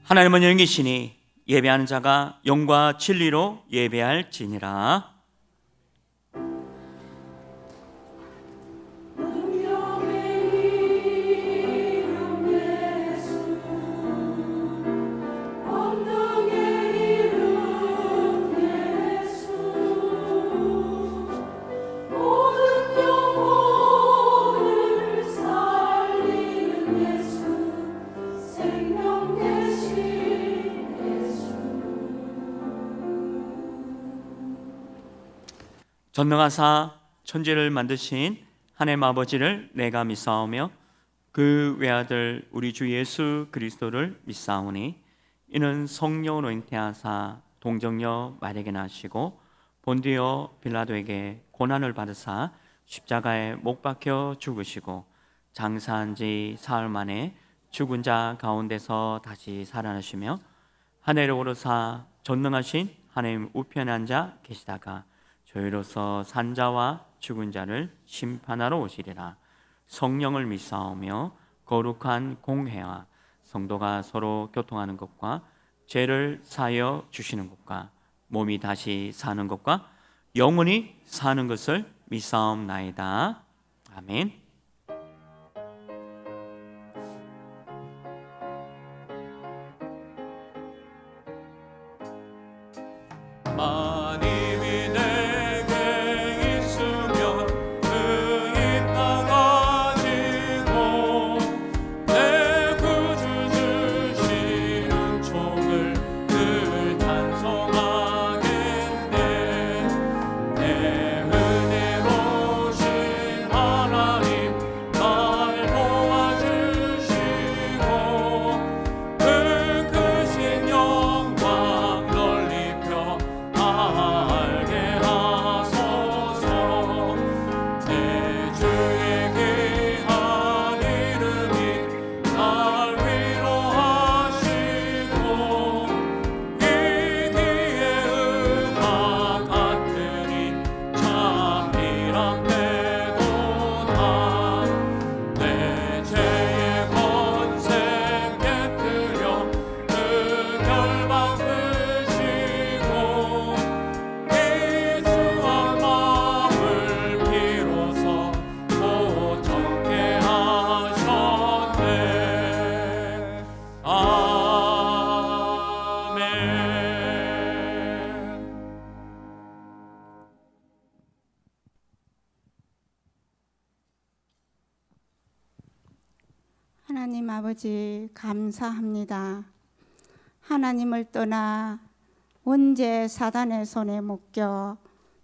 하나님은 영이시니 예배하는 자가 영과 진리로 예배할지니라. 전능하사 천지를 만드신 하나님 아버지를 내가 믿사오며 그 외아들 우리 주 예수 그리스도를 믿사오니 이는 성령으로 잉태하사 동정녀 마리아에게 나시고 본디오 빌라도에게 고난을 받으사 십자가에 못 박혀 죽으시고 장사한 지 사흘 만에 죽은 자 가운데서 다시 살아나시며 하늘에 오르사 전능하신 하나님 우편에 앉아 계시다가 저희로서 산자와 죽은 자를 심판하러 오시리라. 성령을 믿사오며 거룩한 공회와 성도가 서로 교통하는 것과 죄를 사하여 주시는 것과 몸이 다시 사는 것과 영원히 사는 것을 믿사옵나이다. 아멘. 하나님 아버지 감사합니다. 하나님을 떠나 원죄 사단의 손에 묶여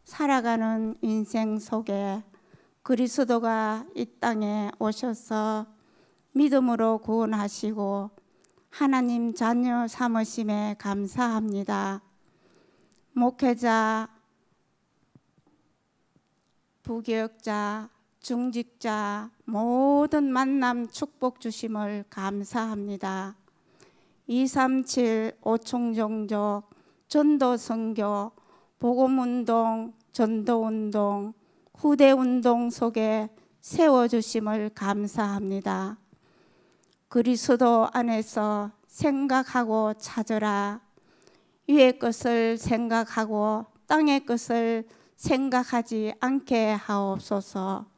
살아가는 인생 속에 그리스도가 이 땅에 오셔서 믿음으로 구원하시고 하나님 자녀 삼으심에 감사합니다. 목회자, 부교역자, 중직자 모든 만남 축복 주심을 감사합니다. 237 오총종족 전도선교 복음운동 전도운동 후대운동 속에 세워주심을 감사합니다. 그리스도 안에서 생각하고 찾으라. 위의 것을 생각하고 땅의 것을 생각하지 않게 하옵소서.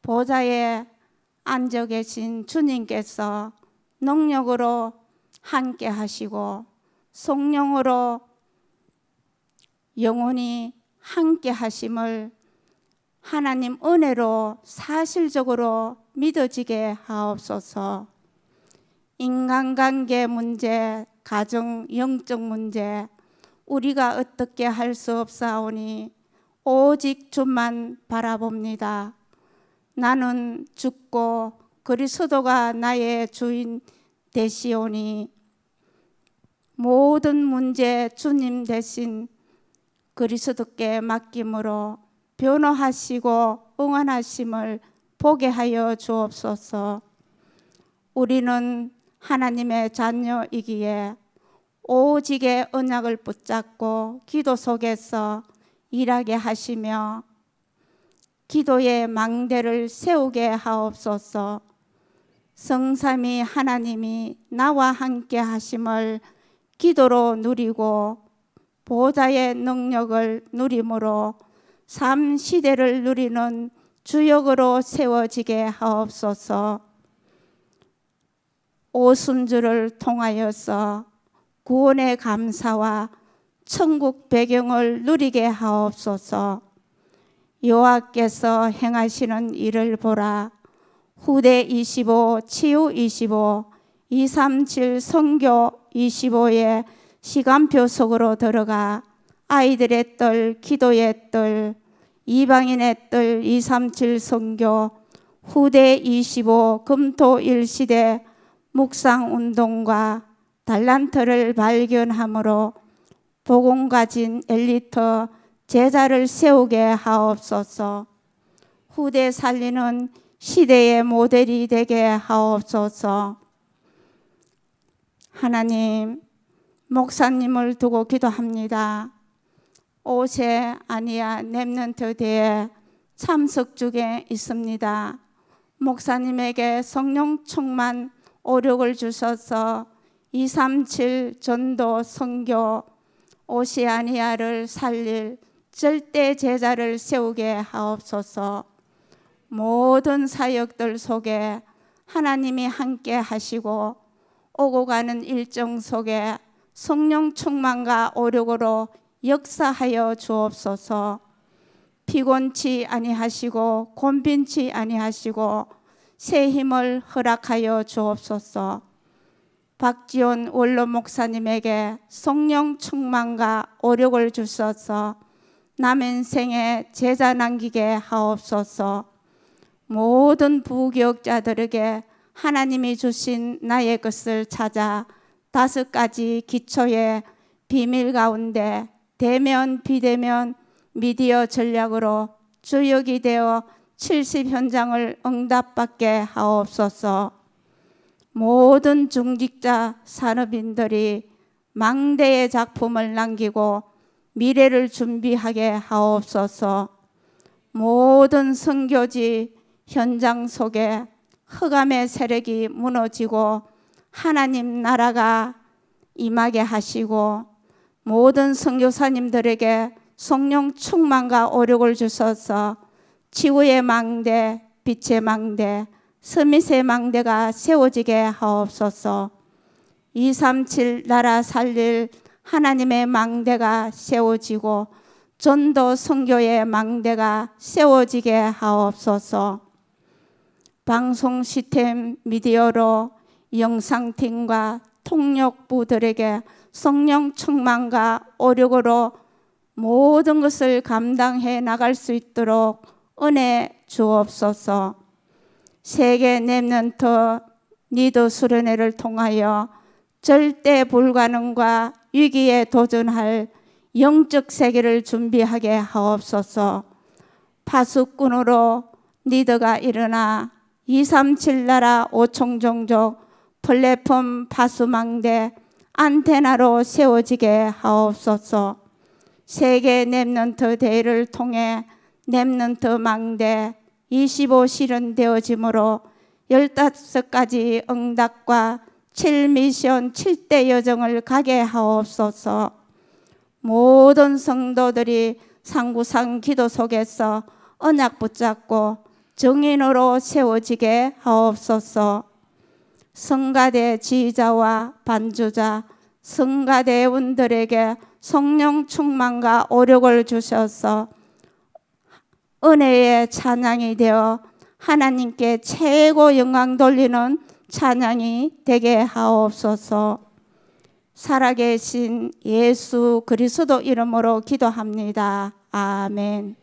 보좌에 앉아 계신 주님께서 능력으로 함께 하시고 성령으로 영원히 함께 하심을 하나님 은혜로 사실적으로 믿어지게 하옵소서. 인간관계 문제, 가정 영적 문제 우리가 어떻게 할 수 없사오니 오직 주만 바라봅니다. 나는 죽고 그리스도가 나의 주인 되시오니 모든 문제 주님 대신 그리스도께 맡김으로 변호하시고 응원하심을 보게 하여 주옵소서. 우리는 하나님의 자녀이기에 오직의 언약을 붙잡고 기도 속에서 일하게 하시며 기도의 망대를 세우게 하옵소서. 성삼위 하나님이 나와 함께 하심을 기도로 누리고 보좌의 능력을 누림으로 삶 시대를 누리는 주역으로 세워지게 하옵소서. 오순절을 통하여서 구원의 감사와 천국 배경을 누리게 하옵소서. 여호와께서 행하시는 일을 보라. 후대 25, 치유 25, 237 선교 25의 시간표 속으로 들어가 아이들의 뜰, 기도의 뜰, 이방인의 뜰 237 선교, 후대 25 금토 1시대 묵상운동과 달란트를 발견함으로 복음 가진 엘리트 제자를 세우게 하옵소서. 후대 살리는 시대의 모델이 되게 하옵소서. 하나님, 목사님을 두고 기도합니다. 오세 아니야 렘넌트 대회 참석 중에 있습니다. 목사님에게 성령 충만 오력을 주셔서 237 전도 선교 오시아니아를 살릴 절대 제자를 세우게 하옵소서. 모든 사역들 속에 하나님이 함께 하시고 오고 가는 일정 속에 성령 충만과 오력으로 역사하여 주옵소서. 피곤치 아니하시고 곤빈치 아니하시고 새 힘을 허락하여 주옵소서. 박지원 원로 목사님에게 성령 충만과 오력을 주셔서 남인생에 제자 남기게 하옵소서. 모든 부교육자들에게 하나님이 주신 나의 것을 찾아 5가지 기초의 비밀 가운데 대면 비대면 미디어 전략으로 주역이 되어 70현장을 응답받게 하옵소서. 모든 중직자 산업인들이 망대의 작품을 남기고 미래를 준비하게 하옵소서. 모든 선교지 현장 속에 흑암의 세력이 무너지고 하나님 나라가 임하게 하시고 모든 선교사님들에게 성령 충만과 오력을 주셔서 지구의 망대, 빛의 망대, 서밋의 망대가 세워지게 하옵소서. 237 나라 살릴 하나님의 망대가 세워지고 전도 선교의 망대가 세워지게 하옵소서. 방송 시스템 미디어로 영상팀과 통역부들에게 성령 충만과 오력으로 모든 것을 감당해 나갈 수 있도록 은혜 주옵소서. 세계 렘넌트 리더 수련회를 통하여 절대 불가능과 위기에 도전할 영적 세계를 준비하게 하옵소서. 파수꾼으로 리더가 일어나 237 나라 5총 종족 플랫폼 파수망대 안테나로 세워지게 하옵소서. 세계 렘넌트 대회를 통해 렘넌트 망대 25 실현되어지므로 15가지 응답과 7미션 7대 여정을 가게 하옵소서. 모든 성도들이 상구상 기도 속에서 언약 붙잡고 정인으로 세워지게 하옵소서. 성가대 지휘자와 반주자, 성가대원들에게 성령 충만과 오력을 주셔서 은혜의 찬양이 되어 하나님께 최고 영광 돌리는 찬양이 되게 하옵소서. 살아계신 예수 그리스도 이름으로 기도합니다. 아멘.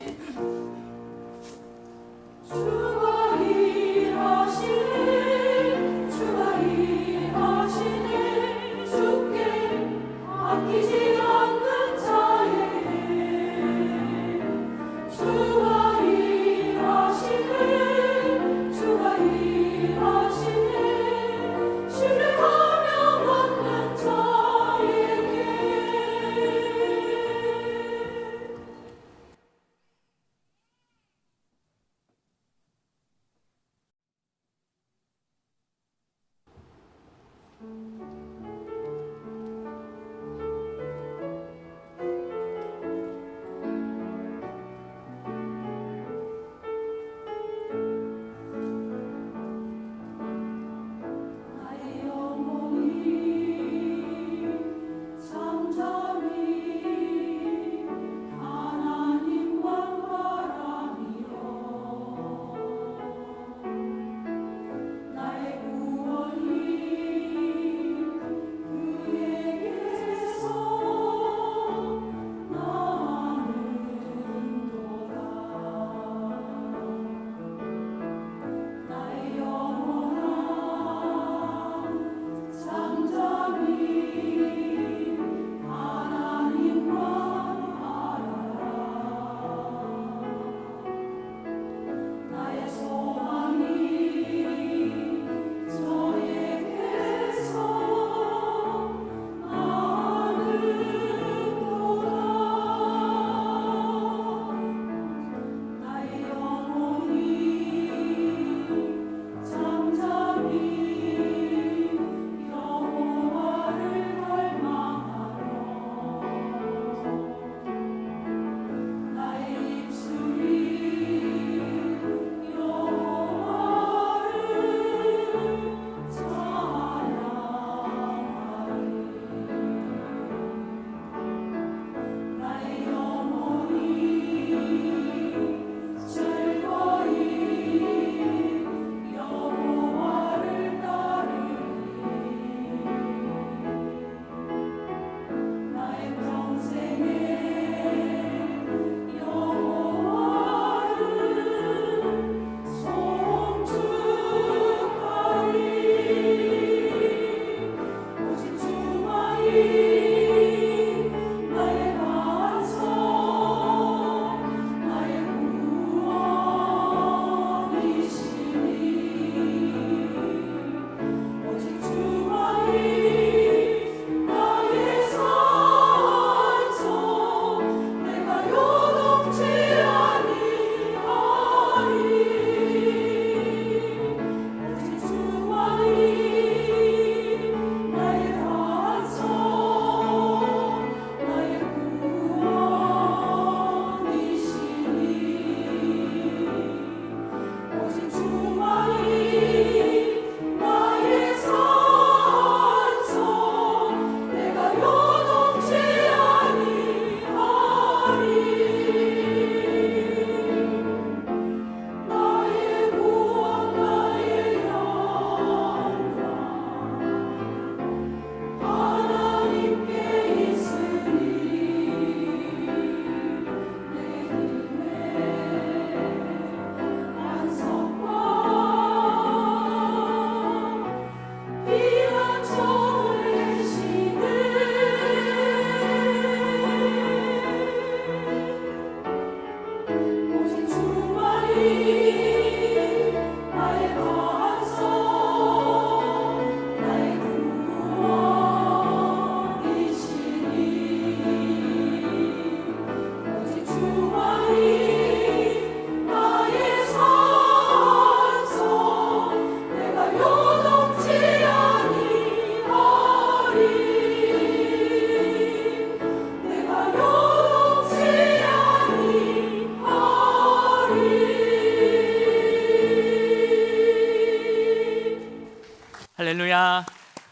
할렐루야.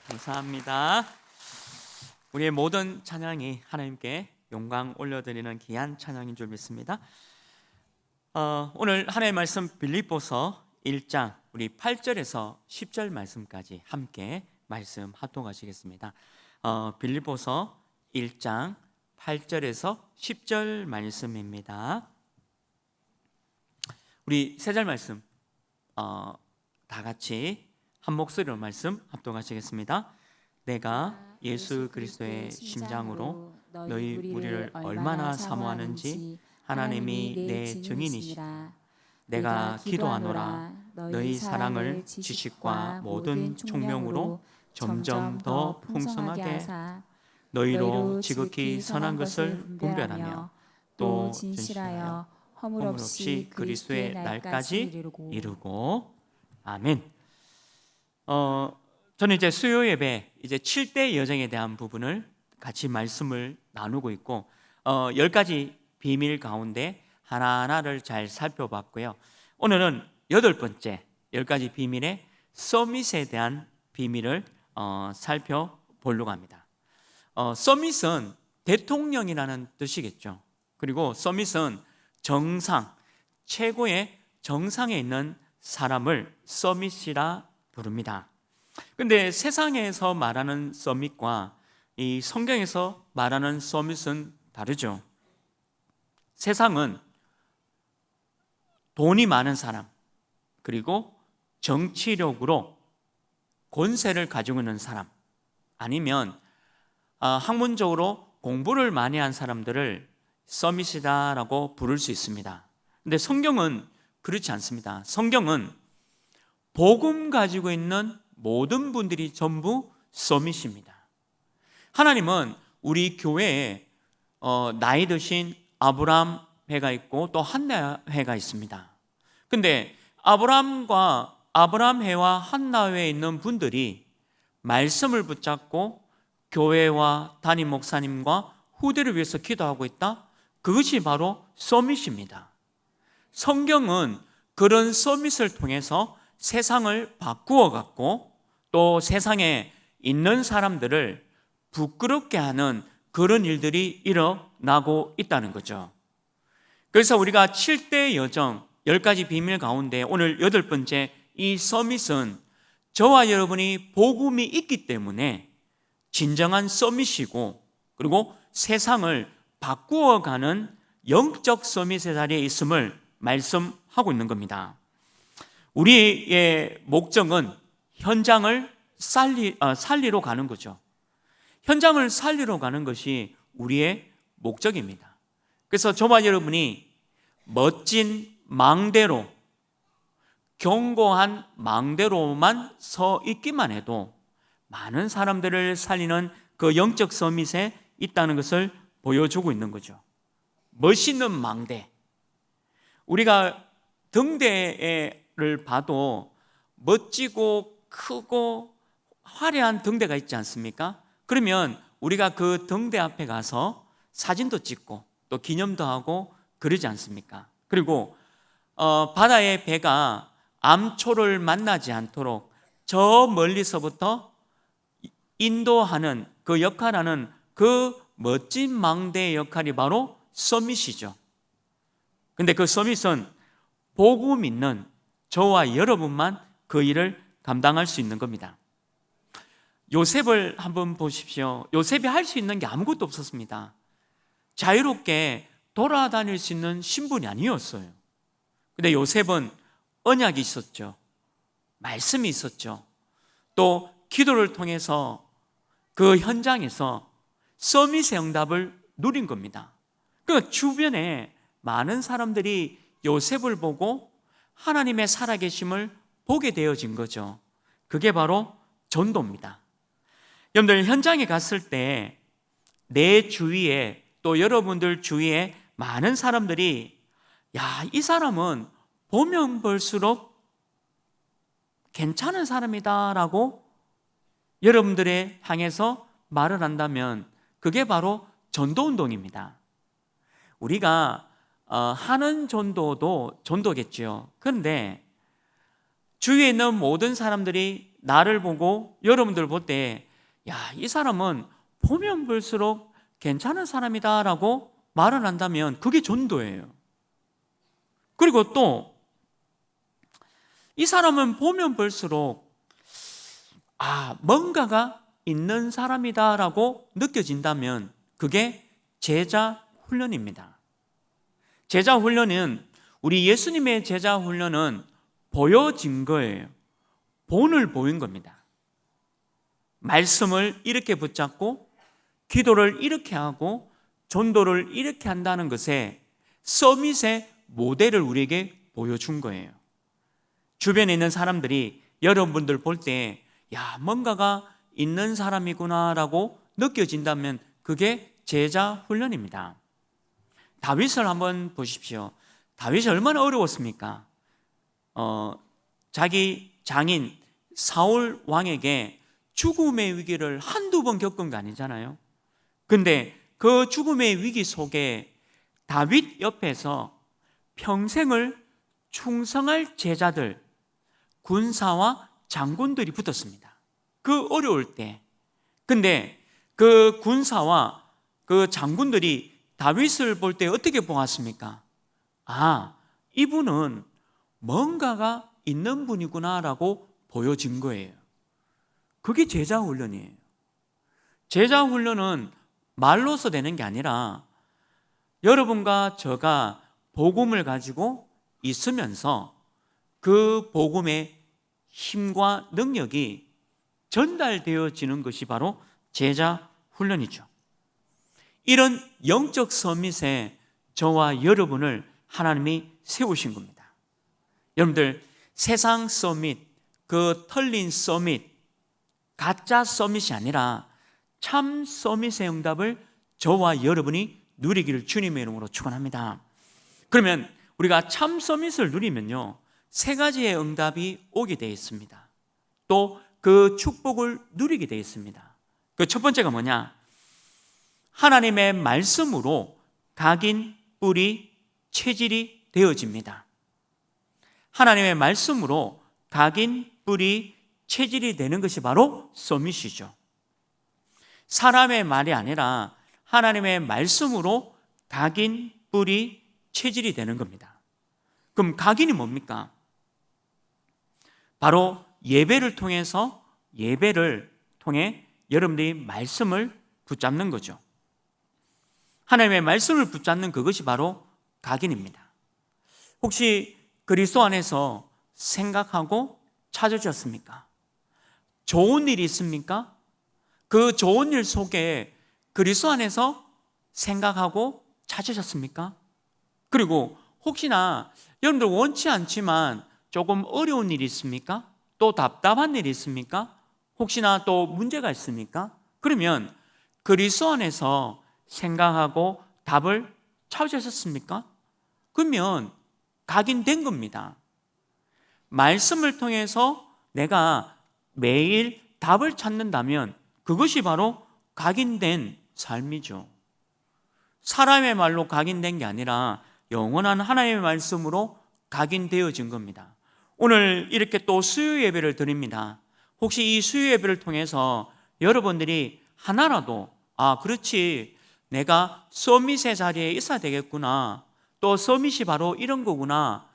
감사합니다. 우리의 모든 찬양이 하나님께 영광 올려드리는 귀한 찬양인 줄 믿습니다. 오늘 하나님의 말씀 빌립보서 1장 우리 8절에서 10절 말씀까지 함께 말씀 합독하시겠습니다. 빌립보서 1장 8절에서 10절 말씀입니다. 우리 세 절 말씀 다 같이 한 목소리로 말씀 합독하시겠습니다. 내가 예수 그리스도의 심장으로 너희 우리를 얼마나 사모하는지 하나님이 내 증인이시라. 내가 기도하노라 너희 사랑을 지식과 모든 총명으로 점점 더 풍성하게 하사 너희로 지극히 선한 것을 분별하며 또 진실하여 허물 없이 그리스도의 날까지 이루고 아멘. 저는 이제 수요 예배 이제 7대 여정에 대한 부분을 같이 말씀을 나누고 있고 10가지 비밀 가운데 하나하나를 잘 살펴봤고요. 오늘은 8번째 10가지 비밀의 서밋에 대한 비밀을 살펴보려고 합니다. 서밋은 대통령이라는 뜻이겠죠. 그리고 서밋은 정상, 최고의 정상에 있는 사람을 서밋이라 부릅니다. 근데 세상에서 말하는 서밋과 이 성경에서 말하는 서밋은 다르죠. 세상은 돈이 많은 사람, 그리고 정치력으로 권세를 가지고 있는 사람, 아니면 학문적으로 공부를 많이 한 사람들을 서밋이다라고 부를 수 있습니다. 근데 성경은 그렇지 않습니다. 성경은 복음 가지고 있는 모든 분들이 전부 서밋입니다. 하나님은 우리 교회에 나이 드신 아브라함 회가 있고 또 한나 회가 있습니다. 근데 아브라함 회와 한나 회에 있는 분들이 말씀을 붙잡고 교회와 담임 목사님과 후대를 위해서 기도하고 있다? 그것이 바로 서밋입니다. 성경은 그런 서밋을 통해서 세상을 바꾸어 갔고 또 세상에 있는 사람들을 부끄럽게 하는 그런 일들이 일어나고 있다는 거죠. 그래서 우리가 7대 여정 10가지 비밀 가운데 오늘 8번째 이 서밋은 저와 여러분이 복음이 있기 때문에 진정한 서밋이고 그리고 세상을 바꾸어가는 영적 서밋의 자리에 있음을 말씀하고 있는 겁니다. 우리의 목적은 현장을 살리러 가는 거죠. 현장을 살리러 가는 것이 우리의 목적입니다. 그래서 저와 여러분이 멋진 망대로, 견고한 망대로만 서 있기만 해도 많은 사람들을 살리는 그 영적 서밋에 있다는 것을 보여주고 있는 거죠. 멋있는 망대. 우리가 등대를 봐도 멋지고 크고 화려한 등대가 있지 않습니까? 그러면 우리가 그 등대 앞에 가서 사진도 찍고 또 기념도 하고 그러지 않습니까? 그리고 바다의 배가 암초를 만나지 않도록 저 멀리서부터 인도하는 그 역할하는 그 멋진 망대의 역할이 바로 서밋이죠. 근데 그 서밋은 복음 있는 저와 여러분만 그 일을 감당할 수 있는 겁니다. 요셉을 한번 보십시오. 요셉이 할 수 있는 게 아무것도 없었습니다. 자유롭게 돌아다닐 수 있는 신분이 아니었어요. 근데 요셉은 언약이 있었죠. 말씀이 있었죠. 또 기도를 통해서 그 현장에서 서밋의 응답을 누린 겁니다. 그러니까 주변에 많은 사람들이 요셉을 보고 하나님의 살아계심을 보게 되어진 거죠. 그게 바로 전도입니다. 여러분들 현장에 갔을 때 내 주위에 또 여러분들 주위에 많은 사람들이 야, 이 사람은 보면 볼수록 괜찮은 사람이다라고 여러분들에 향해서 말을 한다면 그게 바로 전도운동입니다. 우리가 하는 전도도 전도겠죠. 그런데 주위에 있는 모든 사람들이 나를 보고 여러분들 볼 때 야, 이 사람은 보면 볼수록 괜찮은 사람이다라고 말을 한다면 그게 전도예요. 그리고 또 이 사람은 보면 볼수록 뭔가가 있는 사람이다라고 느껴진다면 그게 제자 훈련입니다. 제자 훈련은 우리 예수님의 제자 훈련은 보여진 거예요. 본을 보인 겁니다. 말씀을 이렇게 붙잡고 기도를 이렇게 하고 전도를 이렇게 한다는 것에 서밋의 모델을 우리에게 보여준 거예요. 주변에 있는 사람들이 여러분들 볼 때 야, 뭔가가 있는 사람이구나라고 느껴진다면 그게 제자 훈련입니다. 다윗을 한번 보십시오. 다윗이 얼마나 어려웠습니까? 자기 장인 사울 왕에게 죽음의 위기를 한두 번 겪은 거 아니잖아요. 근데 그 죽음의 위기 속에 다윗 옆에서 평생을 충성할 제자들, 군사와 장군들이 붙었습니다. 그 어려울 때. 근데 그 군사와 그 장군들이 다윗을 볼 때 어떻게 보았습니까? 아, 이분은 뭔가가 있는 분이구나라고 보여진 거예요. 그게 제자 훈련이에요. 제자 훈련은 말로서 되는 게 아니라 여러분과 저가 복음을 가지고 있으면서 그 복음의 힘과 능력이 전달되어지는 것이 바로 제자 훈련이죠. 이런 영적 서밋에 저와 여러분을 하나님이 세우신 겁니다. 여러분들, 세상 서밋, 그 털린 서밋, 가짜 서밋이 아니라 참 서밋의 응답을 저와 여러분이 누리기를 주님의 이름으로 축원합니다. 그러면 우리가 참 서밋을 누리면요, 세 가지의 응답이 오게 되어 있습니다. 또 그 축복을 누리게 되어 있습니다. 그 첫 번째가 뭐냐? 하나님의 말씀으로 각인, 뿌리, 체질이 되어집니다. 하나님의 말씀으로 각인, 뿌리, 체질이 되는 것이 바로 서밋이죠. 사람의 말이 아니라 하나님의 말씀으로 각인, 뿌리, 체질이 되는 겁니다. 그럼 각인이 뭡니까? 바로 예배를 통해 여러분들이 말씀을 붙잡는 거죠. 하나님의 말씀을 붙잡는 그것이 바로 각인입니다. 혹시 그리스도 안에서 생각하고 찾으셨습니까? 좋은 일이 있습니까? 그 좋은 일 속에 그리스도 안에서 생각하고 찾으셨습니까? 그리고 혹시나 여러분들 원치 않지만 조금 어려운 일이 있습니까? 또 답답한 일이 있습니까? 혹시나 또 문제가 있습니까? 그러면 그리스도 안에서 생각하고 답을 찾으셨습니까? 그러면 각인된 겁니다. 말씀을 통해서 내가 매일 답을 찾는다면 그것이 바로 각인된 삶이죠. 사람의 말로 각인된 게 아니라 영원한 하나님의 말씀으로 각인되어진 겁니다. 오늘 이렇게 또 수요 예배를 드립니다. 혹시 이 수요 예배를 통해서 여러분들이 하나라도 그렇지, 내가 서밋의 자리에 있어야 되겠구나, 또 서밋이 바로 이런 거구나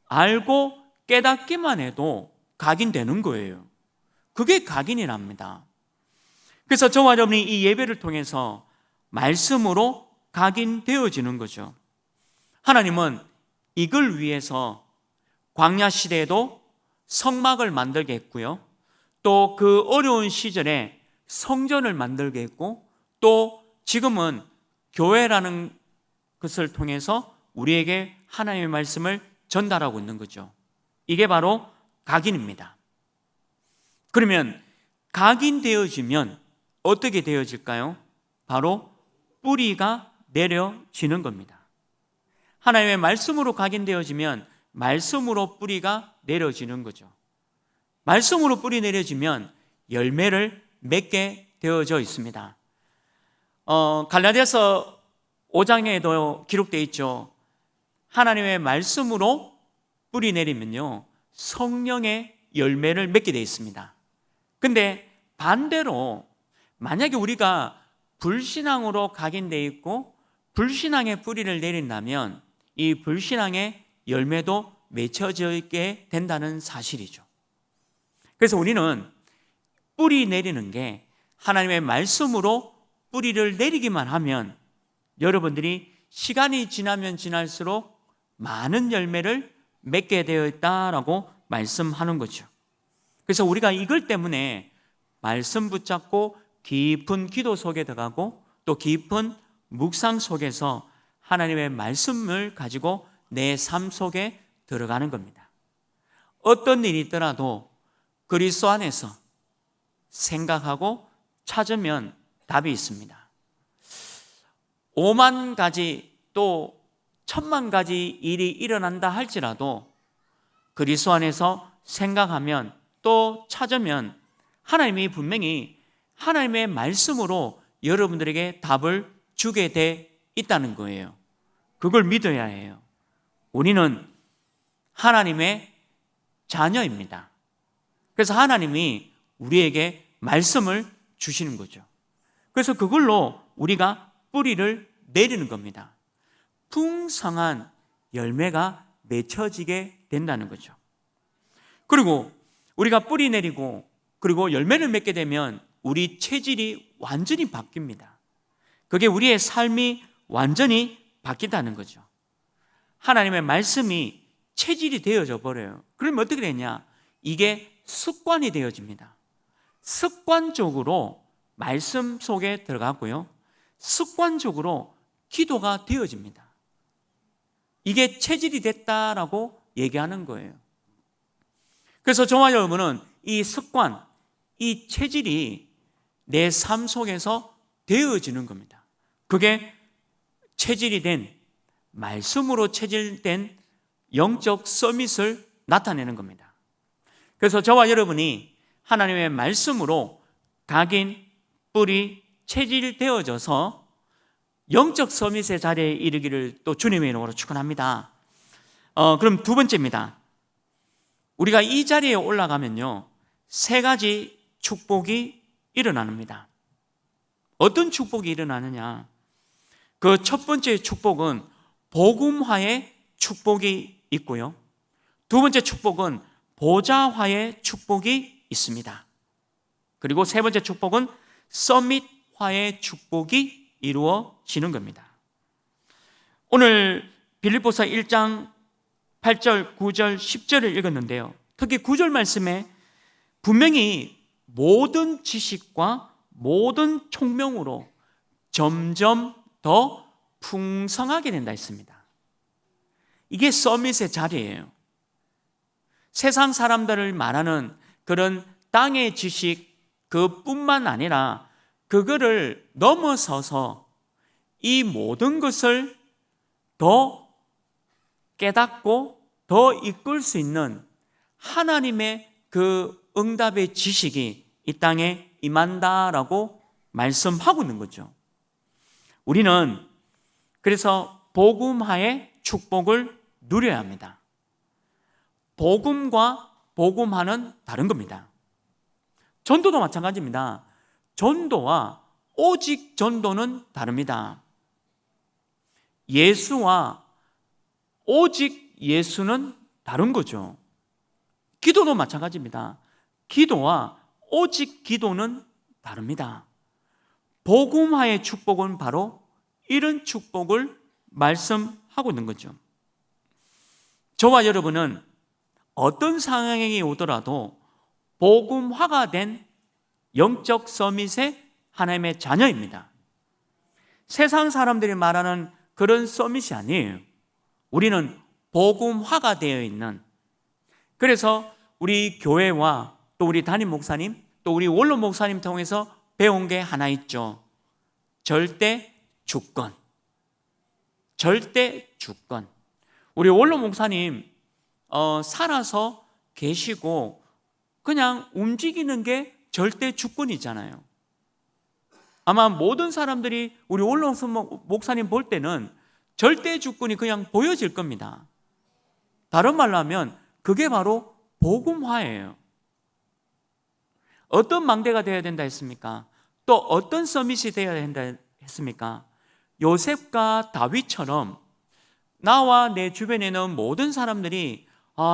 알고 깨닫기만 해도 각인되는 거예요. 그게 각인이랍니다. 그래서 저와 여러분이 이 예배를 통해서 말씀으로 각인되어지는 거죠. 하나님은 이걸 위해서 광야 시대에도 성막을 만들게 했고요, 또 그 어려운 시절에 성전을 만들게 했고, 또 지금은 교회라는 것을 통해서 우리에게 하나님의 말씀을 전달하고 있는 거죠. 이게 바로 각인입니다. 그러면 각인되어지면 어떻게 되어질까요? 바로 뿌리가 내려지는 겁니다. 하나님의 말씀으로 각인되어지면 말씀으로 뿌리가 내려지는 거죠. 말씀으로 뿌리 내려지면 열매를 맺게 되어져 있습니다. 갈라디아서 5장에도 기록되어 있죠. 하나님의 말씀으로 뿌리 내리면요, 성령의 열매를 맺게 되어 있습니다. 근데 반대로 만약에 우리가 불신앙으로 각인되어 있고 불신앙의 뿌리를 내린다면 이 불신앙의 열매도 맺혀져 있게 된다는 사실이죠. 그래서 우리는 뿌리 내리는 게 하나님의 말씀으로 뿌리를 내리기만 하면 여러분들이 시간이 지나면 지날수록 많은 열매를 맺게 되어 있다라고 말씀하는 거죠. 그래서 우리가 이걸 때문에 말씀 붙잡고 깊은 기도 속에 들어가고 또 깊은 묵상 속에서 하나님의 말씀을 가지고 내 삶 속에 들어가는 겁니다. 어떤 일이 있더라도 그리스도 안에서 생각하고 찾으면 답이 있습니다. 5만 가지 또 1000만 가지 일이 일어난다 할지라도 그리스도 안에서 생각하면 또 찾으면 하나님이 분명히 하나님의 말씀으로 여러분들에게 답을 주게 돼 있다는 거예요. 그걸 믿어야 해요. 우리는 하나님의 자녀입니다. 그래서 하나님이 우리에게 말씀을 주시는 거죠. 그래서 그걸로 우리가 뿌리를 내리는 겁니다. 풍성한 열매가 맺혀지게 된다는 거죠. 그리고 우리가 뿌리 내리고 그리고 열매를 맺게 되면 우리 체질이 완전히 바뀝니다. 그게 우리의 삶이 완전히 바뀐다는 거죠. 하나님의 말씀이 체질이 되어져 버려요. 그러면 어떻게 되냐? 이게 습관이 되어집니다. 습관적으로 말씀 속에 들어가고요, 습관적으로 기도가 되어집니다. 이게 체질이 됐다라고 얘기하는 거예요. 그래서 저와 여러분은 이 습관, 이 체질이 내 삶 속에서 되어지는 겁니다. 그게 체질이 된, 말씀으로 체질된 영적 서밋을 나타내는 겁니다. 그래서 저와 여러분이 하나님의 말씀으로 각인, 뿌리, 체질되어져서 영적 서밋의 자리에 이르기를 또 주님의 이름으로 축원합니다. 그럼 두 번째입니다. 우리가 이 자리에 올라가면요, 세 가지 축복이 일어납니다. 어떤 축복이 일어나느냐? 그 첫 번째 축복은 복음화의 축복이 있고요, 두 번째 축복은 보좌화의 축복이 있습니다. 그리고 세 번째 축복은 서밋화의 축복이 이루어지는 겁니다. 오늘 빌립보서 1장 8절, 9절, 10절을 읽었는데요, 특히 9절 말씀에 분명히 모든 지식과 모든 총명으로 점점 더 풍성하게 된다 했습니다. 이게 서밋의 자리예요. 세상 사람들을 말하는 그런 땅의 지식 그뿐만 아니라 그거를 넘어서서 이 모든 것을 더 깨닫고 더 이끌 수 있는 하나님의 그 응답의 지식이 이 땅에 임한다라고 말씀하고 있는 거죠. 우리는 그래서 복음화의 축복을 누려야 합니다. 복음과 복음화는 다른 겁니다. 전도도 마찬가지입니다. 전도와 오직 전도는 다릅니다. 예수와 오직 예수는 다른 거죠. 기도도 마찬가지입니다. 기도와 오직 기도는 다릅니다. 복음화의 축복은 바로 이런 축복을 말씀하고 있는 거죠. 저와 여러분은 어떤 상황이 오더라도 복음화가 된 영적 서밋의 하나님의 자녀입니다. 세상 사람들이 말하는 그런 서밋이 아니에요. 우리는 복음화가 되어 있는, 그래서 우리 교회와 또 우리 담임 목사님, 또 우리 원로 목사님 통해서 배운 게 하나 있죠. 절대 주권. 절대 주권. 우리 원로 목사님 살아서 계시고 그냥 움직이는 게 절대 주권이잖아요. 아마 모든 사람들이 우리 원로 목사님 볼 때는 절대 주권이 그냥 보여질 겁니다. 다른 말로 하면 그게 바로 복음화예요. 어떤 망대가 되어야 된다 했습니까? 또 어떤 서밋이 되어야 된다 했습니까? 요셉과 다윗처럼 나와 내 주변에 있는 모든 사람들이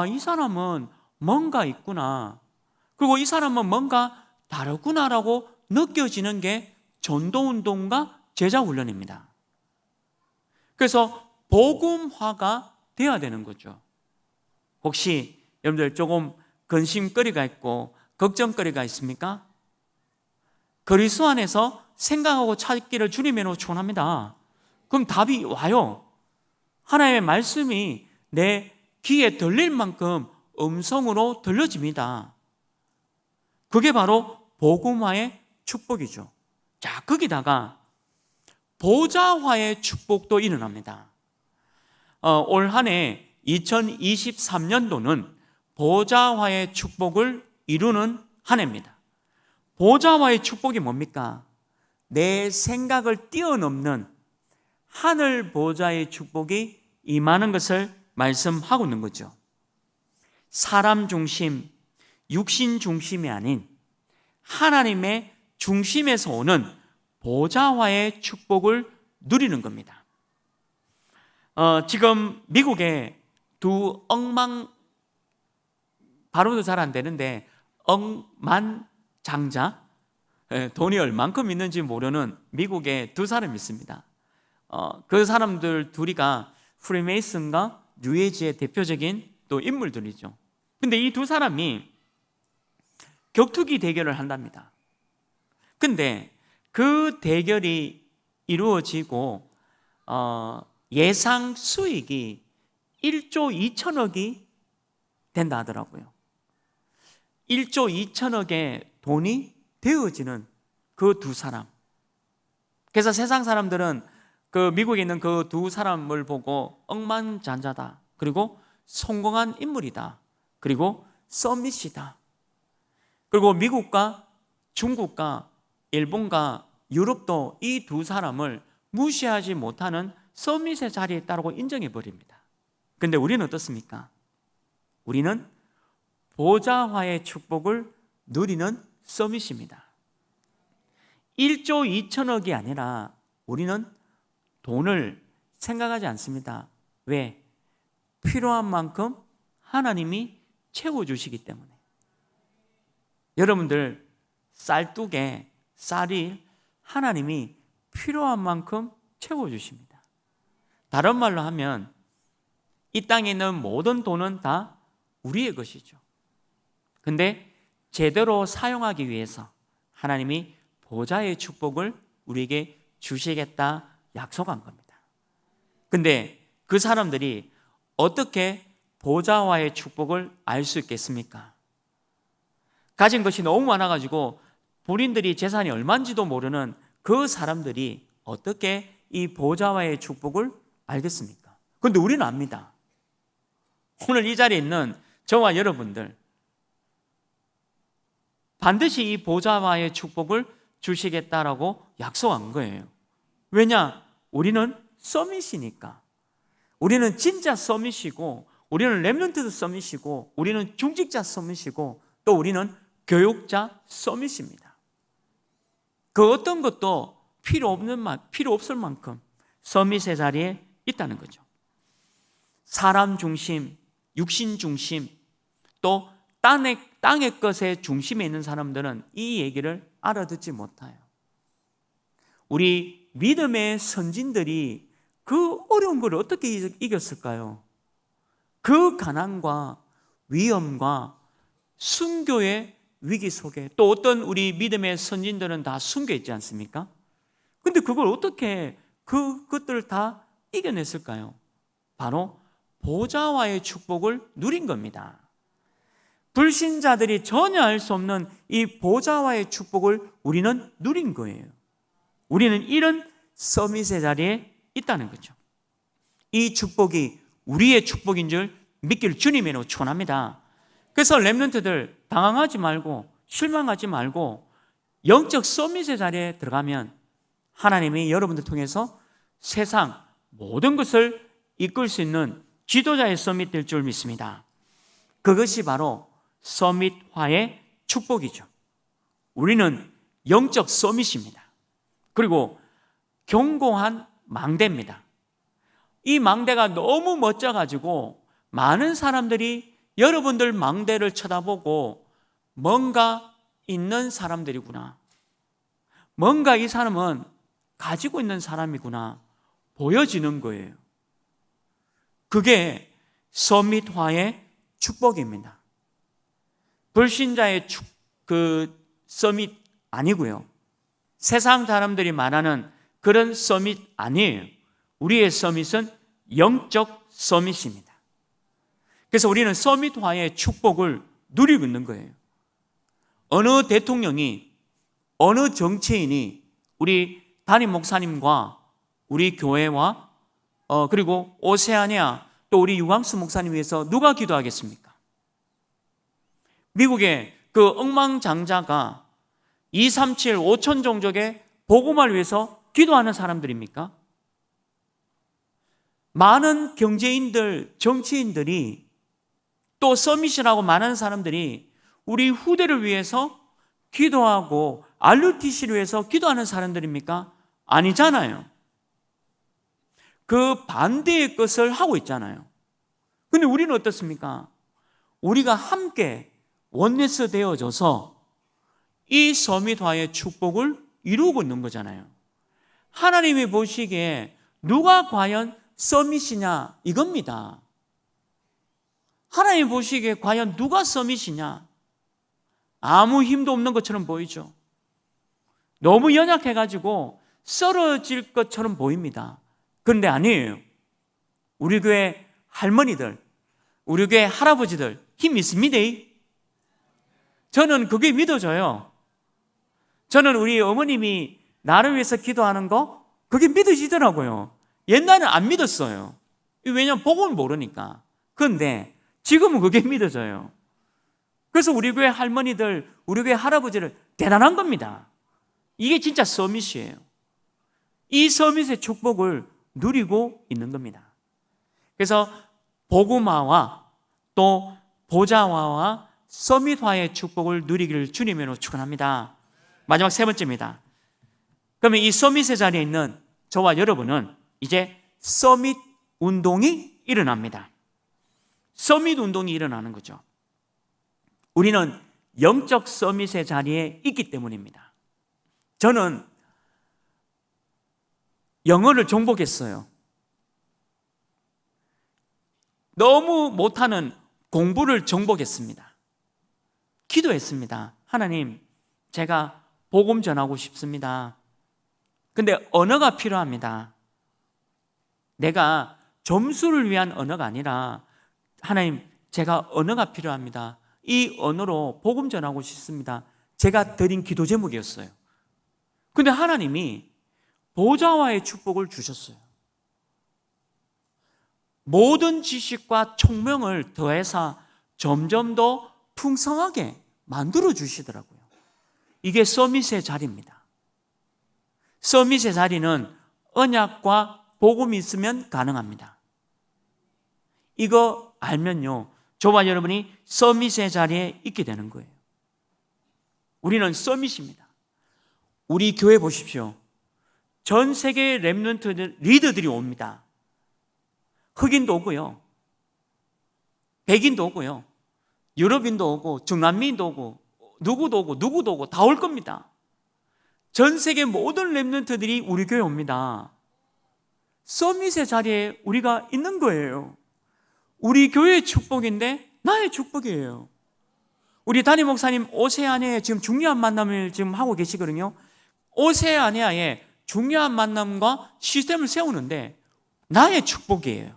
이 사람은 뭔가 있구나, 그리고 이 사람은 뭔가 다르구나라고 느껴지는 게 전도운동과 제자훈련입니다. 그래서 복음화가 되어야 되는 거죠. 혹시 여러분들 조금 근심거리가 있고 걱정거리가 있습니까? 그리스도 안에서 생각하고 찾기를 주님의 축원합니다. 그럼 답이 와요. 하나님의 말씀이 내 귀에 들릴 만큼 음성으로 들려집니다. 그게 바로 복음화의 축복이죠. 자, 거기다가 보좌화의 축복도 일어납니다. 올 한 해 2023년도는 보좌화의 축복을 이루는 한 해입니다. 보좌와의 축복이 뭡니까? 내 생각을 뛰어넘는 하늘 보좌의 축복이 임하는 것을 말씀하고 있는 거죠. 사람 중심, 육신 중심이 아닌 하나님의 중심에서 오는 보좌와의 축복을 누리는 겁니다. 지금 미국에 발음도 잘 안 되는데 억만장자, 돈이 얼만큼 있는지 모르는 미국에 두 사람이 있습니다. 그 사람들 둘이가 프리메이슨과 뉴에이지의 대표적인 또 인물들이죠. 근데 이 두 사람이 격투기 대결을 한답니다. 근데 그 대결이 이루어지고 예상 수익이 1조 2천억이 된다 하더라고요. 1조 2천억의 돈이 되어지는 그 두 사람. 그래서 세상 사람들은 그 미국에 있는 그 두 사람을 보고 억만장자다, 그리고 성공한 인물이다, 그리고 서밋이다. 그리고 미국과 중국과 일본과 유럽도 이 두 사람을 무시하지 못하는 서밋의 자리에 있다고 인정해 버립니다. 그런데 우리는 어떻습니까? 우리는 보좌와의 축복을 누리는 서밋입니다. 1조 2천억이 아니라 우리는 돈을 생각하지 않습니다. 왜? 필요한 만큼 하나님이 채워주시기 때문에. 여러분들 쌀둑에 쌀이 하나님이 필요한 만큼 채워주십니다. 다른 말로 하면 이 땅에 있는 모든 돈은 다 우리의 것이죠. 근데 제대로 사용하기 위해서 하나님이 보좌의 축복을 우리에게 주시겠다 약속한 겁니다. 근데 그 사람들이 어떻게 보좌와의 축복을 알 수 있겠습니까? 가진 것이 너무 많아가지고 본인들이 재산이 얼마인지도 모르는 그 사람들이 어떻게 이 보좌와의 축복을 알겠습니까? 그런데 우리는 압니다. 오늘 이 자리에 있는 저와 여러분들 반드시 이 보좌와의 축복을 주시겠다라고 약속한 거예요. 왜냐? 우리는 서밋이니까. 우리는 진짜 서밋이고, 우리는 렘넌트 서밋이고, 우리는 중직자 서밋이고, 또 우리는 교육자 서밋입니다. 그 어떤 것도 필요 없을 만큼 서밋의 자리에 있다는 거죠. 사람 중심, 육신 중심, 또 땅의 것의 중심에 있는 사람들은 이 얘기를 알아듣지 못해요. 우리 믿음의 선진들이 그 어려운 걸 어떻게 이겼을까요? 그 가난과 위험과 순교의 위기 속에, 또 어떤 우리 믿음의 선진들은 다 순교 있지 않습니까? 근데 그걸 어떻게 그것들을 다 이겨냈을까요? 바로 보좌와의 축복을 누린 겁니다. 불신자들이 전혀 알 수 없는 이 보좌와의 축복을 우리는 누린 거예요. 우리는 이런 서밋의 자리에 있다는 거죠. 이 축복이 우리의 축복인 줄 믿기를 주님으로 축원합니다. 그래서 렘넌트들 당황하지 말고 실망하지 말고 영적 서밋의 자리에 들어가면 하나님이 여러분들 통해서 세상 모든 것을 이끌 수 있는 지도자의 서밋 될 줄 믿습니다. 그것이 바로 서밋화의 축복이죠. 우리는 영적 서밋입니다. 그리고 견고한 망대입니다. 이 망대가 너무 멋져가지고 많은 사람들이 여러분들 망대를 쳐다보고 뭔가 있는 사람들이구나, 뭔가 이 사람은 가지고 있는 사람이구나 보여지는 거예요. 그게 서밋화의 축복입니다. 불신자의 서밋 아니고요. 세상 사람들이 말하는 그런 서밋 아니에요. 우리의 서밋은 영적 서밋입니다. 그래서 우리는 서밋화의 축복을 누리고 있는 거예요. 어느 대통령이, 어느 정치인이 우리 담임 목사님과 우리 교회와 그리고 오세아니아 또 우리 유광수 목사님 위해서 누가 기도하겠습니까? 미국의 그 억만장자가 237, 5천 종족의 복음을 위해서 기도하는 사람들입니까? 많은 경제인들, 정치인들이 또 서밋이라고 말하는 사람들이 우리 후대를 위해서 기도하고 RUTC를 위해서 기도하는 사람들입니까? 아니잖아요. 그 반대의 것을 하고 있잖아요. 근데 우리는 어떻습니까? 우리가 함께 원네스 되어져서 이 서밋화의 축복을 이루고 있는 거잖아요. 하나님이 보시기에 누가 과연 서밋이냐 이겁니다. 하나님 보시기에 과연 누가 서밋이냐? 아무 힘도 없는 것처럼 보이죠. 너무 연약해가지고 쓰러질 것처럼 보입니다. 그런데 아니에요. 우리 교회 할머니들, 우리 교회 할아버지들 힘 있습니다. 저는 그게 믿어져요. 저는 우리 어머님이 나를 위해서 기도하는 거 그게 믿어지더라고요. 옛날에는 안 믿었어요. 왜냐하면 복음을 모르니까. 그런데 지금은 그게 믿어져요. 그래서 우리 교회 할머니들, 우리 교회 할아버지들 대단한 겁니다. 이게 진짜 서밋이에요. 이 서밋의 축복을 누리고 있는 겁니다. 그래서 복음화와 또 보좌화와 서밋화의 축복을 누리기를 주님으로 축원합니다. 마지막 세 번째입니다. 그러면 이 서밋의 자리에 있는 저와 여러분은 이제 서밋 운동이 일어납니다. 서밋 운동이 일어나는 거죠. 우리는 영적 서밋의 자리에 있기 때문입니다. 저는 영어를 정복했어요. 너무 못하는 공부를 정복했습니다. 기도했습니다. 하나님, 제가 복음 전하고 싶습니다. 근데 언어가 필요합니다. 내가 점수를 위한 언어가 아니라 하나님, 제가 언어가 필요합니다. 이 언어로 복음 전하고 싶습니다. 제가 드린 기도 제목이었어요. 근데 하나님이 보좌와의 축복을 주셨어요. 모든 지식과 총명을 더해서 점점 더 풍성하게 만들어 주시더라고요. 이게 서밋의 자리입니다. 서밋의 자리는 언약과 복음이 있으면 가능합니다. 이거 알면요, 저와 여러분이 서밋의 자리에 있게 되는 거예요. 우리는 서밋입니다. 우리 교회 보십시오. 전 세계 렘넌트 리더들이 옵니다. 흑인도 오고요, 백인도 오고요, 유럽인도 오고, 중남미인도 오고, 누구도 오고 다 올 겁니다. 전 세계 모든 렘넌트들이 우리 교회에 옵니다. 서밋의 자리에 우리가 있는 거예요. 우리 교회의 축복인데 나의 축복이에요. 우리 담임 목사님 오세아니아에 지금 중요한 만남을 지금 하고 계시거든요. 오세아니아에 중요한 만남과 시스템을 세우는데 나의 축복이에요.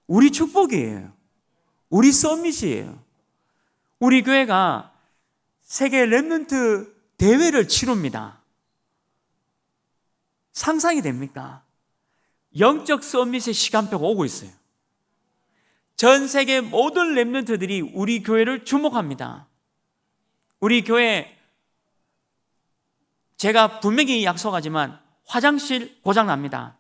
우리 축복이에요. 우리 서밋이에요. 우리 교회가 세계 렘넌트 대회를 치릅니다. 상상이 됩니까? 영적 서밋의 시간표가 오고 있어요. 전 세계 모든 렘넌트들이 우리 교회를 주목합니다. 우리 교회, 제가 분명히 약속하지만 화장실 고장납니다.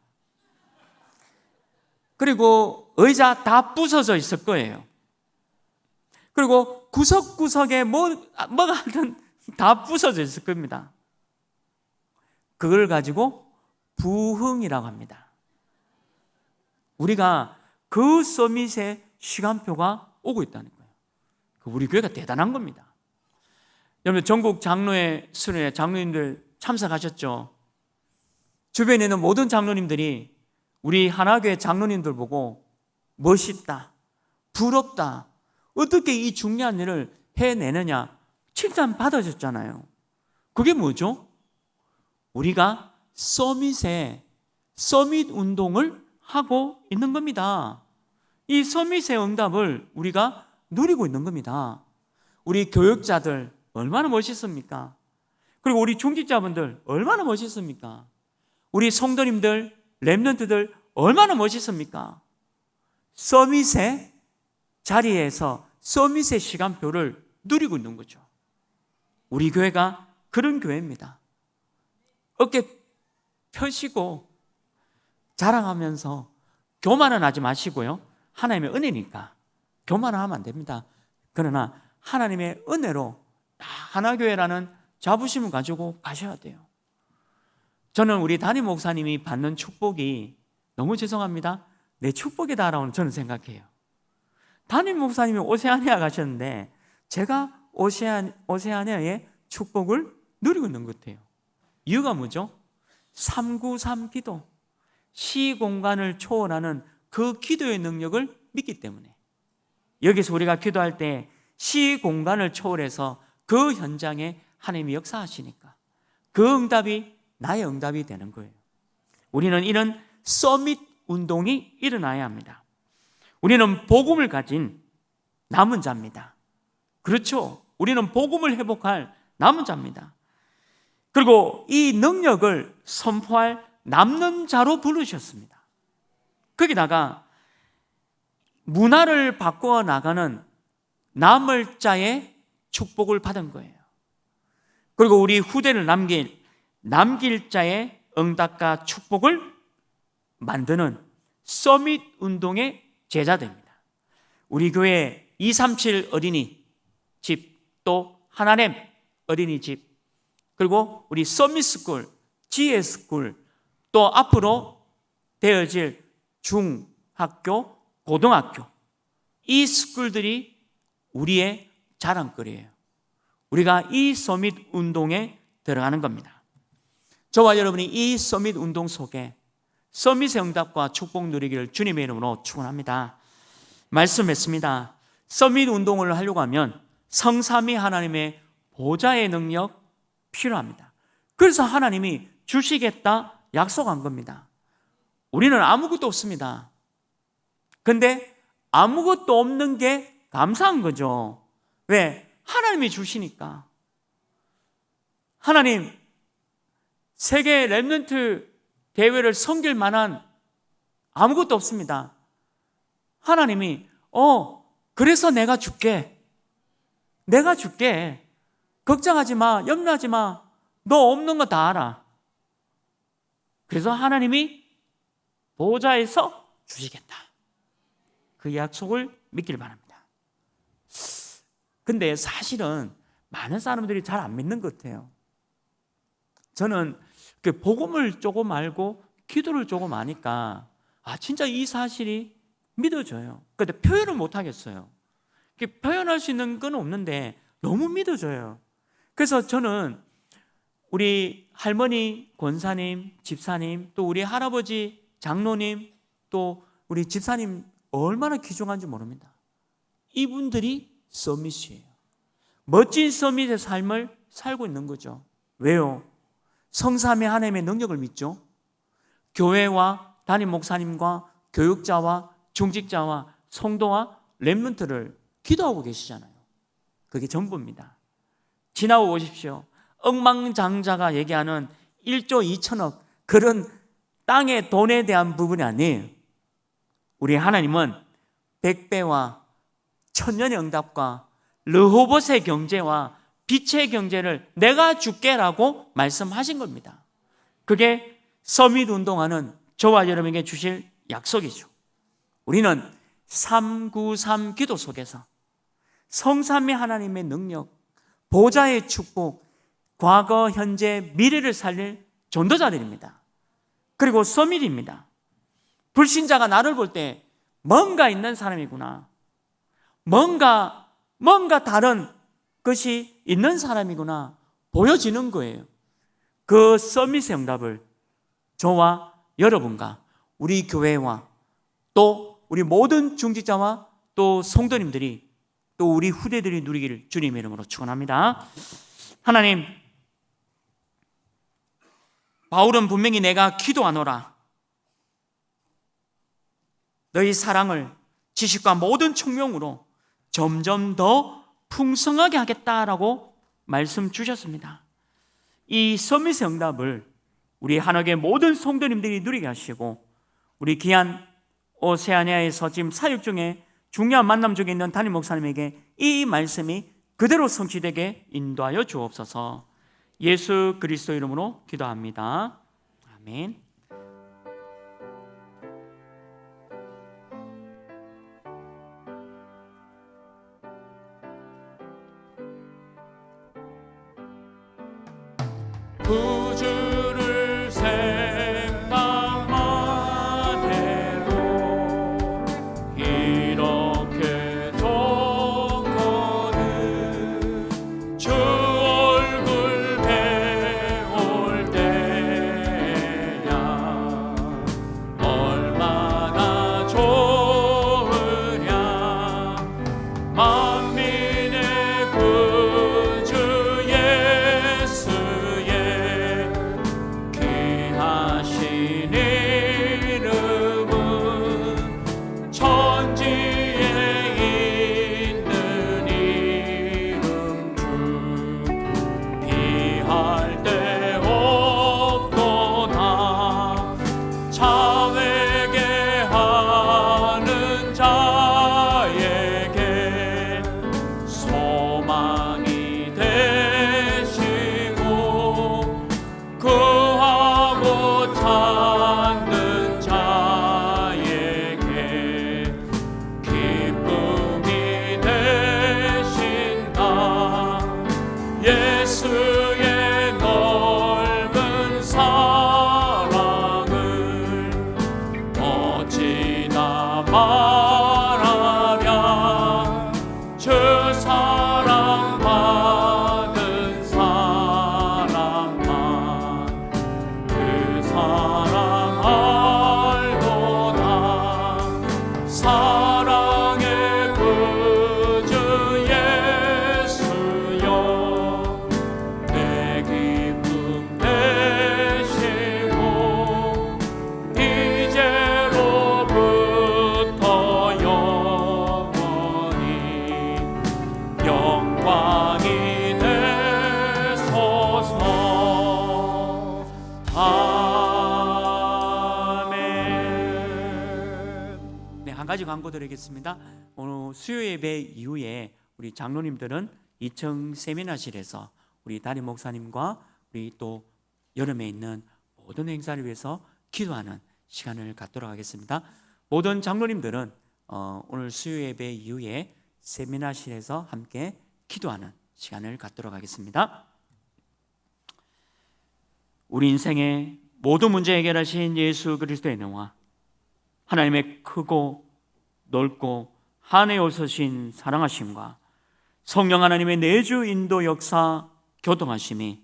그리고 의자 다 부서져 있을 거예요. 그리고 구석구석에 뭐가 하든 다 부서져 있을 겁니다. 그걸 가지고 부흥이라고 합니다. 우리가 그 서밋의 시간표가 오고 있다는 거예요. 우리 교회가 대단한 겁니다. 여러분, 전국 장로회 수련회 장로님들 참석하셨죠? 주변에 있는 모든 장로님들이 우리 하나교회 장로님들 보고 멋있다, 부럽다, 어떻게 이 중요한 일을 해내느냐 칭찬 받아줬잖아요. 그게 뭐죠? 우리가 서밋 운동을 하고 있는 겁니다. 이 서밋의 응답을 우리가 누리고 있는 겁니다. 우리 교육자들 얼마나 멋있습니까? 그리고 우리 중직자분들 얼마나 멋있습니까? 우리 성도님들, 렘넌트들 얼마나 멋있습니까? 서밋의 자리에서 서밋의 시간표를 누리고 있는 거죠. 우리 교회가 그런 교회입니다. 어깨 펴시고 자랑하면서 교만은 하지 마시고요. 하나님의 은혜니까 교만을 하면 안 됩니다. 그러나 하나님의 은혜로 하나교회라는 자부심을 가지고 가셔야 돼요. 저는 우리 담임 목사님이 받는 축복이 너무 죄송합니다. 내 축복이다라고 저는 생각해요. 담임 목사님이 오세아니아 가셨는데 제가 오세아니아의 축복을 누리고 있는 것 같아요. 이유가 뭐죠? 393 기도, 시공간을 초월하는 그 기도의 능력을 믿기 때문에 여기서 우리가 기도할 때 시공간을 초월해서 그 현장에 하나님이 역사하시니까 그 응답이 나의 응답이 되는 거예요. 우리는 이런 서밋 운동이 일어나야 합니다. 우리는 복음을 가진 남은 자입니다. 그렇죠? 우리는 복음을 회복할 남은 자입니다. 그리고 이 능력을 선포할 남는 자로 부르셨습니다. 거기다가 문화를 바꿔 나가는 남을 자의 축복을 받은 거예요. 그리고 우리 후대를 남길 자의 응답과 축복을 만드는 서밋 운동의 제자들입니다. 우리 교회 237 어린이집, 또 하나렘 어린이집, 그리고 우리 서밋스쿨, 지혜스쿨, 또 앞으로 되어질 중학교, 고등학교, 이 스쿨들이 우리의 자랑거리예요. 우리가 이 서밋 운동에 들어가는 겁니다. 저와 여러분이 이 서밋 운동 속에 서밋의 응답과 축복 누리기를 주님의 이름으로 축원합니다. 말씀했습니다. 서밋 운동을 하려고 하면 성삼위 하나님의 보좌의 능력 필요합니다. 그래서 하나님이 주시겠다 약속한 겁니다. 우리는 아무것도 없습니다. 근데 아무것도 없는 게 감사한 거죠. 왜? 하나님이 주시니까. 하나님, 세계 렘넌트 대회를 섬길 만한 아무것도 없습니다. 하나님이 그래서 내가 줄게. 내가 줄게. 걱정하지 마. 염려하지 마. 너 없는 거 다 알아. 그래서 하나님이 보좌에서 주시겠다. 그 약속을 믿길 바랍니다. 근데 사실은 많은 사람들이 잘 안 믿는 것 같아요. 저는 그 복음을 조금 알고 기도를 조금 아니까 진짜 이 사실이 믿어져요. 근데 표현을 못 하겠어요. 표현할 수 있는 건 없는데 너무 믿어져요. 그래서 저는 우리 할머니, 권사님, 집사님, 또 우리 할아버지, 장로님, 또 우리 집사님 얼마나 귀중한지 모릅니다. 이분들이 서밋이에요. 멋진 서밋의 삶을 살고 있는 거죠. 왜요? 성삼위 하나님의 능력을 믿죠. 교회와 담임 목사님과 교육자와 중직자와 성도와 렘넌트를 기도하고 계시잖아요. 그게 전부입니다. 지나고 오십시오. 억망장자가 얘기하는 1조 2천억 그런 땅의 돈에 대한 부분이 아니에요. 우리 하나님은 100배와 천년의 응답과 르호봇의 경제와 빛의 경제를 내가 줄게라고 말씀하신 겁니다. 그게 서밋 운동하는 저와 여러분에게 주실 약속이죠. 우리는 393 기도 속에서 성삼위 하나님의 능력, 보좌의 축복, 과거, 현재, 미래를 살릴 전도자들입니다. 그리고 서밋입니다. 불신자가 나를 볼 때 뭔가 있는 사람이구나. 뭔가 다른 것이 있는 사람이구나 보여지는 거예요. 그 서밋의 응답을 저와 여러분과 우리 교회와 또 우리 모든 중직자와 또 성도님들이 또 우리 후대들이 누리기를 주님의 이름으로 축원합니다. 하나님, 바울은 분명히 내가 기도하노라 너희 사랑을 지식과 모든 총명으로 점점 더 풍성하게 하겠다라고 말씀 주셨습니다. 이 서밋의 응답을 우리 한옥의 모든 성도님들이 누리게 하시고 우리 귀한 오세아니아에서 지금 사역 중에 중요한 만남 중에 있는 담임 목사님에게 이 말씀이 그대로 성취되게 인도하여 주옵소서. 예수 그리스도 이름으로 기도합니다. 아멘. 구주를 생각만 해도 이렇게 좋거든. 주 얼굴 배울 때야 얼마나 좋으랴. 만민의 구주 예수의 귀하신 이름은 천지에 있는 이름 중 비할 데 없도다. 자외게 하는 자에게 소망이 되시고 구하고 찾는 자에게 기쁨이 되신다. 예수의 넓은 사랑을 어찌나 말하랴. 주 사랑 받은 사람만 그 사랑 알도다. 사랑의 구주 예수여 내 기쁨 되시고 이제로부터 영원히 영광이 되소서. 아멘. 네, 한 가지 광고 드리겠습니다. 오늘 수요 예배 이후에 우리 장로님들은 2층 세미나실에서 우리 담임 목사님과 우리 또 여름에 있는 모든 행사를 위해서 기도하는 시간을 갖도록 하겠습니다. 모든 장로님들은 오늘 수요 예배 이후에 세미나실에서 함께 기도하는 시간을 갖도록 하겠습니다. 우리 인생의 모든 문제 해결하신 예수 그리스도의 은혜와 하나님의 크고 넓고 하늘에 오르신 사랑하심과 성령 하나님의 내주 인도 역사 교통하심이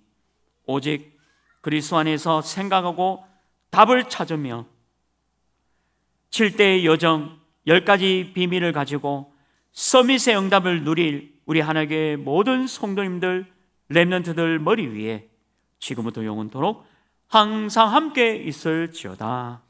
오직 그리스도 안에서 생각하고 답을 찾으며 7대의 여정 10가지 비밀을 가지고 서밋의 응답을 누릴 우리 하나님의 모든 성도님들 렘넌트들 머리 위에 지금부터 영원토록 항상 함께 있을지어다.